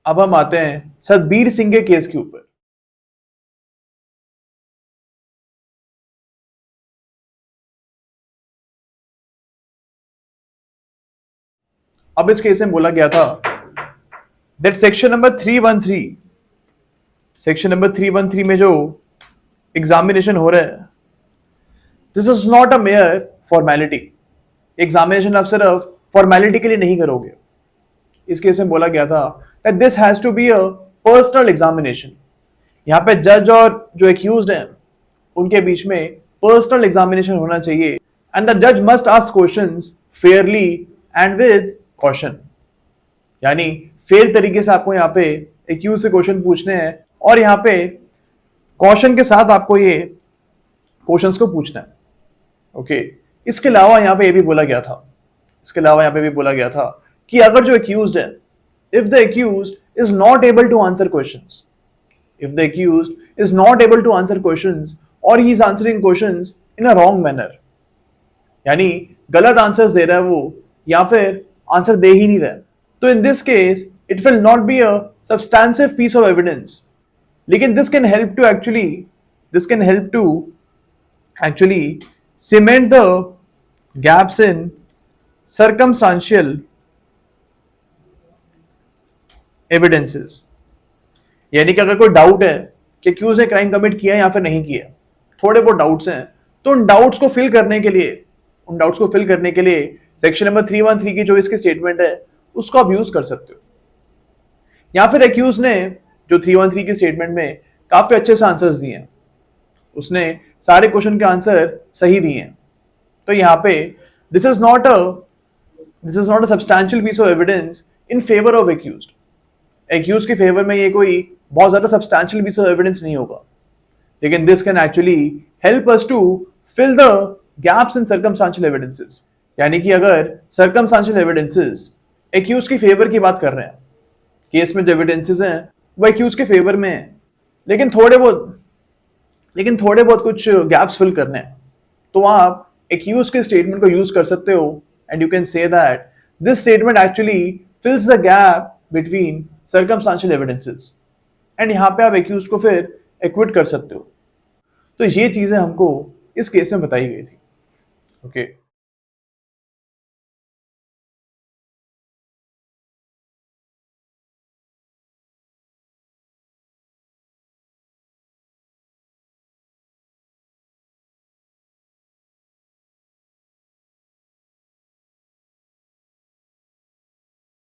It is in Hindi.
अब हम आते हैं सतबीर सिंह के केस के ऊपर। अब इस केस में बोला गया था दैट सेक्शन नंबर 313 में जो एग्जामिनेशन हो रहा है, this is not a mayor formality. Examination आप सिर्फ फॉर्मेलिटी के लिए नहीं करोगे। इस केस में बोला गया था that this has to be a personal examination. यहां पे जज और जो एक्यूज्ड हैं उनके बीच में पर्सनल एग्जामिनेशन होना चाहिए एंड द जज must ask questions Fairlie and with caution. यानी फेयर तरीके से आपको यहाँ पे एक्यूज से क्वेश्चन पूछने हैं और यहाँ पे कॉशन के साथ आपको ये क्वेश्चंस को पूछना है। ओके, इसके अलावा यहाँ पे ये भी बोला गया था कि अगर जो एक्यूज्ड है, if the accused is not able to answer questions, और he is answering questions in a wrong manner, यानी गलत आंसर्स दे रहा है वो या फिर आंसर दे ही नहीं रहा है, तो in this case it will not be a substantive piece of evidence. लेकिन this can help to actually cement the gaps in circumstantial evidences. यानी कि अगर कोई डाउट है कि एक्यूज ने क्राइम कमिट किया या फिर नहीं किया, थोड़े बहुत डाउट्स हैं, तो उन डाउट्स को फिल करने के लिए सेक्शन नंबर 313 की जो इसकी स्टेटमेंट है उसको आप यूज कर सकते हो। या फिर एक्यूज ने जो 313 की स्टेटमेंट में काफी अच्छे से आंसर्स दिए हैं, उसने सारे क्वेश्चन के आंसर सही दिए हैं, तो यहाँ पे this is not a substantial piece of evidence in favour of accused के फेवर में ये कोई बहुत ज्यादा सब्सटैंशियल पीस ऑफ एविडेंस नहीं होगा। लेकिन this can actually help us to fill the gaps in circumstantial evidences. यानी कि अगर सर्कमस्टांशियल एविडेंसेस एक्यूज की फेवर की बात कर रहे हैं, केस में जो एविडेंसेस हैं वो एक्यूज के फेवर में है, लेकिन थोड़े बहुत कुछ गैप्स फिल करने हैं, तो वहां आप एक्यूज के स्टेटमेंट को यूज कर सकते हो and you can say that this statement actually फिल्स the gap between circumstantial evidences, and यहां पे आप एक्यूज को फिर एक्विट कर सकते हो। तो ये चीजें हमको इस केस में बताई गई थी। ओके